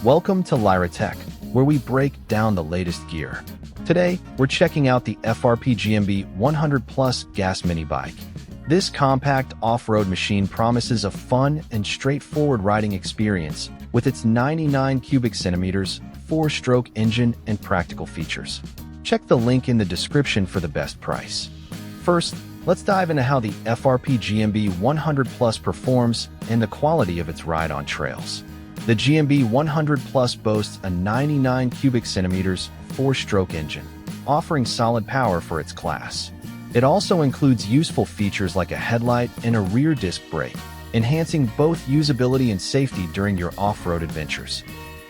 Welcome to Lyra Tech, where we break down the latest gear. Today, we're checking out the FRP GMB100 Plus gas mini bike. This compact off-road machine promises a fun and straightforward riding experience with its 99 cubic centimeters, 4-stroke engine, and practical features. Check the link in the description for the best price. First, let's dive into how the FRP GMB100 Plus performs and the quality of its ride on trails. The GMB100 Plus boasts a 99 cubic centimeters, 4-stroke engine, offering solid power for its class. It also includes useful features like a headlight and a rear disc brake, enhancing both usability and safety during your off-road adventures.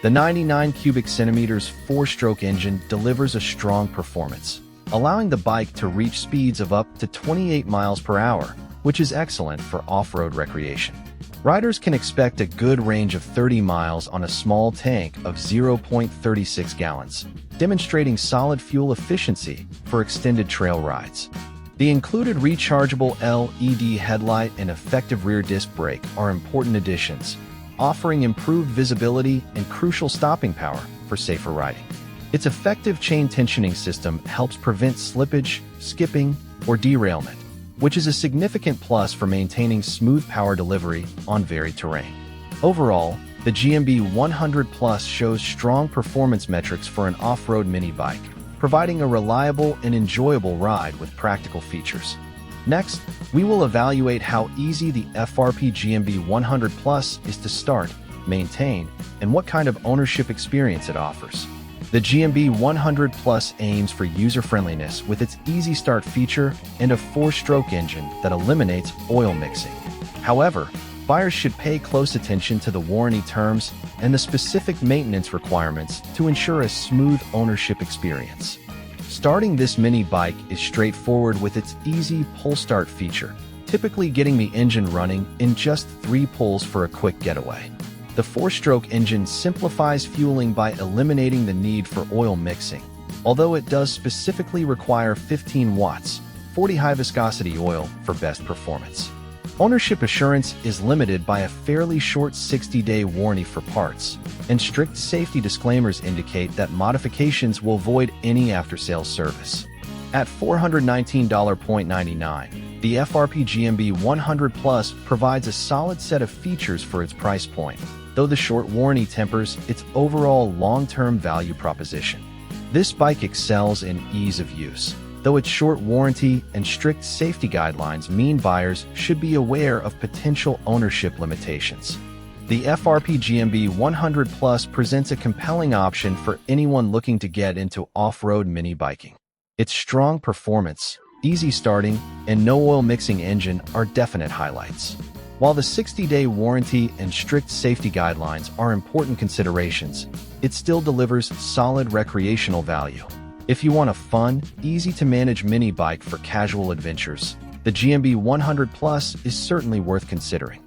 The 99 cubic centimeters 4-stroke engine delivers a strong performance, allowing the bike to reach speeds of up to 28 miles per hour, which is excellent for off-road recreation. Riders can expect a good range of 30 miles on a small tank of 0.36 gallons, demonstrating solid fuel efficiency for extended trail rides. The included rechargeable LED headlight and effective rear disc brake are important additions, offering improved visibility and crucial stopping power for safer riding. Its effective chain tensioning system helps prevent slippage, skipping, or derailment, which is a significant plus for maintaining smooth power delivery on varied terrain. Overall, the GMB100 Plus shows strong performance metrics for an off-road mini bike, providing a reliable and enjoyable ride with practical features. Next, we will evaluate how easy the FRP GMB100 Plus is to start, maintain, and what kind of ownership experience it offers. The GMB100 Plus aims for user-friendliness with its Easy Start feature and a 4-stroke engine that eliminates oil mixing. However, buyers should pay close attention to the warranty terms and the specific maintenance requirements to ensure a smooth ownership experience. Starting this mini bike is straightforward with its easy pull start feature, typically getting the engine running in just 3 pulls for a quick getaway. The 4-stroke engine simplifies fueling by eliminating the need for oil mixing, although it does specifically require 15 watts, 40 high-viscosity oil for best performance. Ownership assurance is limited by a fairly short 60-day warranty for parts, and strict safety disclaimers indicate that modifications will void any after-sales service. At $419.99, the FRP GMB100 Plus provides a solid set of features for its price point, though the short warranty tempers its overall long-term value proposition. This bike excels in ease of use, though its short warranty and strict safety guidelines mean buyers should be aware of potential ownership limitations. The FRP GMB100 Plus presents a compelling option for anyone looking to get into off-road mini biking. Its strong performance, easy starting, and no oil mixing engine are definite highlights. While the 60-day warranty and strict safety guidelines are important considerations, it still delivers solid recreational value. If you want a fun, easy-to-manage mini bike for casual adventures, the GMB100 Plus is certainly worth considering.